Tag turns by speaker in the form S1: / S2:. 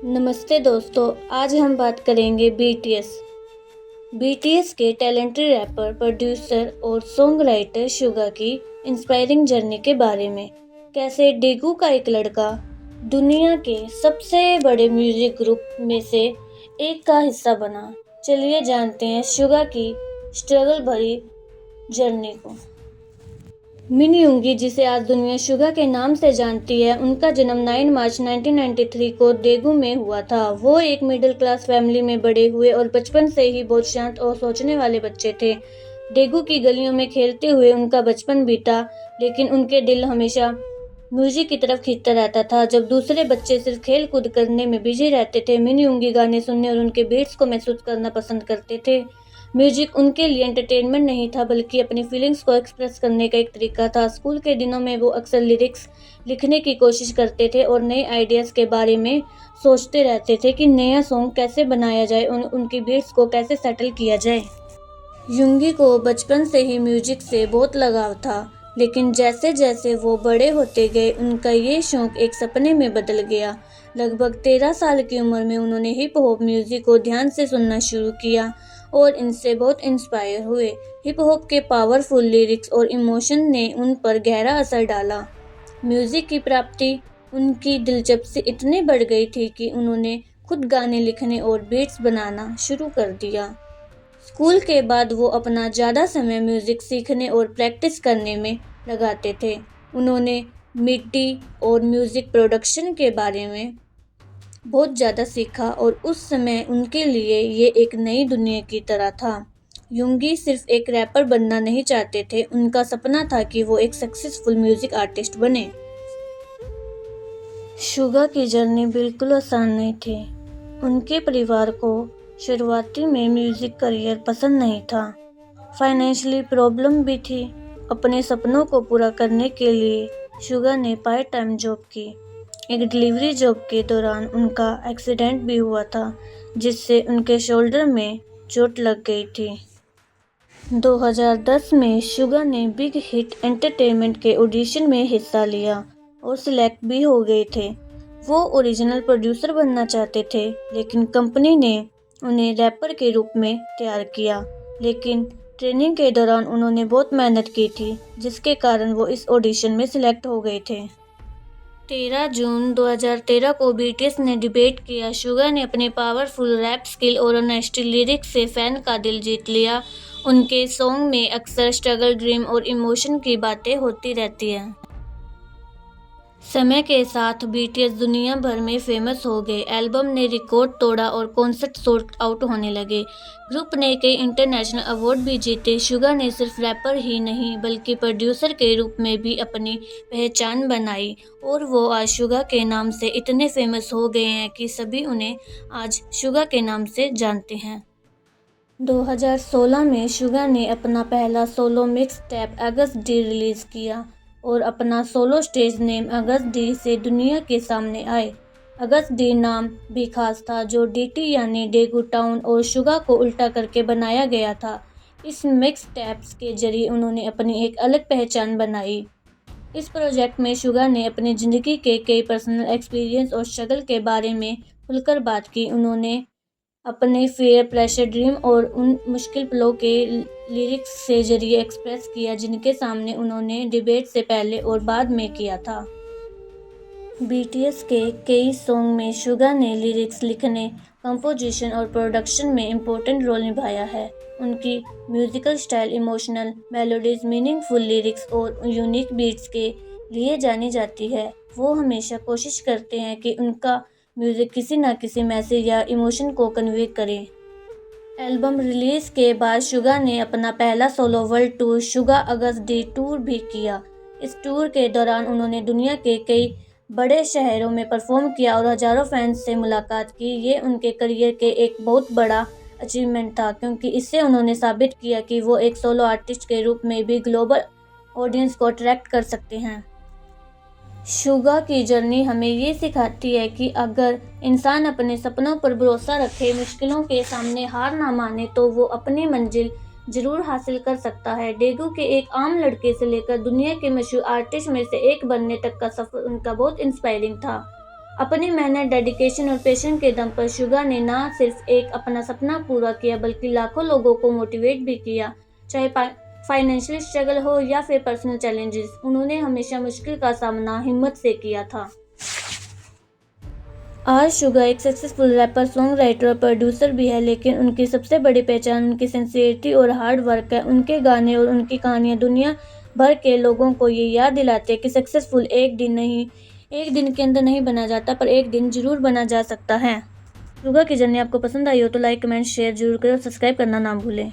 S1: नमस्ते दोस्तों, आज हम बात करेंगे बीटीएस के टैलेंटेड रैपर, प्रोड्यूसर और सॉन्ग राइटर शुगा की इंस्पायरिंग जर्नी के बारे में। कैसे डेगू का एक लड़का दुनिया के सबसे बड़े म्यूजिक ग्रुप में से एक का हिस्सा बना। चलिए जानते हैं शुगा की स्ट्रगल भरी जर्नी को। मिन युंगी, जिसे आज दुनिया शुगा के नाम से जानती है, उनका जन्म 9 मार्च 1993 को डेगू में हुआ था। वो एक मिडिल क्लास फैमिली में बड़े हुए और बचपन से ही बहुत शांत और सोचने वाले बच्चे थे। डेगू की गलियों में खेलते हुए उनका बचपन बीता, लेकिन उनके दिल हमेशा म्यूजिक की तरफ खींचता रहता था। जब दूसरे बच्चे सिर्फ खेल कूद करने में बिजी रहते थे, मिन युंगी गाने सुनने और उनके बीट्स को महसूस करना पसंद करते थे। म्यूजिक उनके लिए एंटरटेनमेंट नहीं था, बल्कि अपनी फीलिंग्स को एक्सप्रेस करने का एक तरीका था। स्कूल के दिनों में वो अक्सर लिरिक्स लिखने की कोशिश करते थे और नए आइडियाज़ के बारे में सोचते रहते थे कि नया सॉन्ग कैसे बनाया जाए और उनकी बीट्स को कैसे सेटल किया जाए। युंगी को बचपन से ही म्यूजिक से बहुत लगाव था, लेकिन जैसे जैसे वो बड़े होते गए, उनका ये शौक एक सपने में बदल गया। लगभग 13 साल की उम्र में उन्होंने हिप हॉप म्यूजिक को ध्यान से सुनना शुरू किया और इनसे बहुत इंस्पायर हुए। हिप हॉप के पावरफुल लिरिक्स और इमोशन ने उन पर गहरा असर डाला। म्यूजिक की प्राप्ति उनकी दिलचस्पी इतनी बढ़ गई थी कि उन्होंने खुद गाने लिखने और बीट्स बनाना शुरू कर दिया। स्कूल के बाद वो अपना ज़्यादा समय म्यूजिक सीखने और प्रैक्टिस करने में लगाते थे। उन्होंने मिडी और म्यूजिक प्रोडक्शन के बारे में बहुत ज़्यादा सीखा और उस समय उनके लिए ये एक नई दुनिया की तरह था। युंगी सिर्फ एक रैपर बनना नहीं चाहते थे, उनका सपना था कि वो एक सक्सेसफुल म्यूजिक आर्टिस्ट बने। शुगा की जर्नी बिल्कुल आसान नहीं थी। उनके परिवार को शुरुआती में म्यूजिक करियर पसंद नहीं था। फाइनेंशियली प्रॉब्लम भी थी। अपने सपनों को पूरा करने के लिए शुगा ने पार्ट टाइम जॉब की। एक डिलीवरी जॉब के दौरान उनका एक्सीडेंट भी हुआ था, जिससे उनके शोल्डर में चोट लग गई थी। 2010 में शुगा ने बिग हिट एंटरटेनमेंट के ऑडिशन में हिस्सा लिया और सिलेक्ट भी हो गए थे। वो ओरिजिनल प्रोड्यूसर बनना चाहते थे, लेकिन कंपनी ने उन्हें रैपर के रूप में तैयार किया। लेकिन ट्रेनिंग के दौरान उन्होंने बहुत मेहनत की थी, जिसके कारण वो इस ऑडिशन में सिलेक्ट हो गए थे। 13 जून 2013 को बीटीएस ने डिबेट किया। शुगा ने अपने पावरफुल रैप स्किल और ऑनेस्टी लिरिक्स से फैन का दिल जीत लिया। उनके सॉन्ग में अक्सर स्ट्रगल, ड्रीम और इमोशन की बातें होती रहती हैं। समय के साथ बीटीएस दुनिया भर में फेमस हो गए। एल्बम ने रिकॉर्ड तोड़ा और कॉन्सर्ट सोल्ड आउट होने लगे। ग्रुप ने कई इंटरनेशनल अवार्ड भी जीते। शुगा ने सिर्फ रैपर ही नहीं, बल्कि प्रोड्यूसर के रूप में भी अपनी पहचान बनाई और वो आज शुगा के नाम से इतने फेमस हो गए हैं कि सभी उन्हें आज शुगा के नाम से जानते हैं। 2016 में शुगा ने अपना पहला सोलो मिक्स टैप अगस्त डी रिलीज़ किया और अपना सोलो स्टेज नेम अगस्त डी से दुनिया के सामने आए। अगस्त डी नाम भी खास था, जो डीटी यानी डेगू टाउन और शुगा को उल्टा करके बनाया गया था। इस मिक्स टैप्स के जरिए उन्होंने अपनी एक अलग पहचान बनाई। इस प्रोजेक्ट में शुगा ने अपनी ज़िंदगी के कई पर्सनल एक्सपीरियंस और स्ट्रगल के बारे में खुलकर बात की। उन्होंने अपने फेयर, प्रेशर, ड्रीम और उन मुश्किल पलों के लिरिक्स से जरिए एक्सप्रेस किया, जिनके सामने उन्होंने डिबेट से पहले और बाद में किया था। बीटीएस के कई सॉन्ग में शुगा ने लिरिक्स लिखने, कंपोजिशन और प्रोडक्शन में इम्पोर्टेंट रोल निभाया है। उनकी musical style emotional melodies, meaningful lyrics और यूनिक बीट्स के लिए जानी जाती है। वो हमेशा कोशिश करते हैं कि उनका म्यूजिक किसी न किसी मैसेज या इमोशन को कन्वे करे। एल्बम रिलीज के बाद शुगा ने अपना पहला सोलो वर्ल्ड टूर शुगा अगस्त डी टूर भी किया। इस टूर के दौरान उन्होंने दुनिया के कई बड़े शहरों में परफॉर्म किया और हजारों फैंस से मुलाकात की। ये उनके करियर के एक बहुत बड़ा अचीवमेंट था, क्योंकि इससे उन्होंने साबित किया कि वो एक सोलो आर्टिस्ट के रूप में भी ग्लोबल ऑडियंस को अट्रैक्ट कर सकते हैं। शुगा की जर्नी हमें ये सिखाती है कि अगर इंसान अपने सपनों पर भरोसा रखे, मुश्किलों के सामने हार ना माने, तो वो अपनी मंजिल जरूर हासिल कर सकता है। डेगू के एक आम लड़के से लेकर दुनिया के मशहूर आर्टिस्ट में से एक बनने तक का सफर उनका बहुत इंस्पायरिंग था। अपनी मेहनत, डेडिकेशन और पैशन के दम पर शुगा ने ना सिर्फ एक अपना सपना पूरा किया बल्कि लाखों लोगों को मोटिवेट भी किया। चाहे फाइनेंशियल स्ट्रगल हो या फिर पर्सनल चैलेंजेस, उन्होंने हमेशा मुश्किल का सामना हिम्मत से किया था। आज शुगा एक सक्सेसफुल रैपर, सॉन्ग राइटर और प्रोड्यूसर भी है, लेकिन उनकी सबसे बड़ी पहचान उनकी सिंसियरिटी और हार्ड वर्क है। उनके गाने और उनकी कहानियां दुनिया भर के लोगों को ये याद दिलाते हैं कि सक्सेसफुल एक दिन के अंदर नहीं बना जाता, पर एक दिन जरूर बना जा सकता है। शुगा की जर्नी आपको पसंद आई हो तो लाइक, कमेंट, शेयर जरूर करें और सब्सक्राइब करना ना भूलें।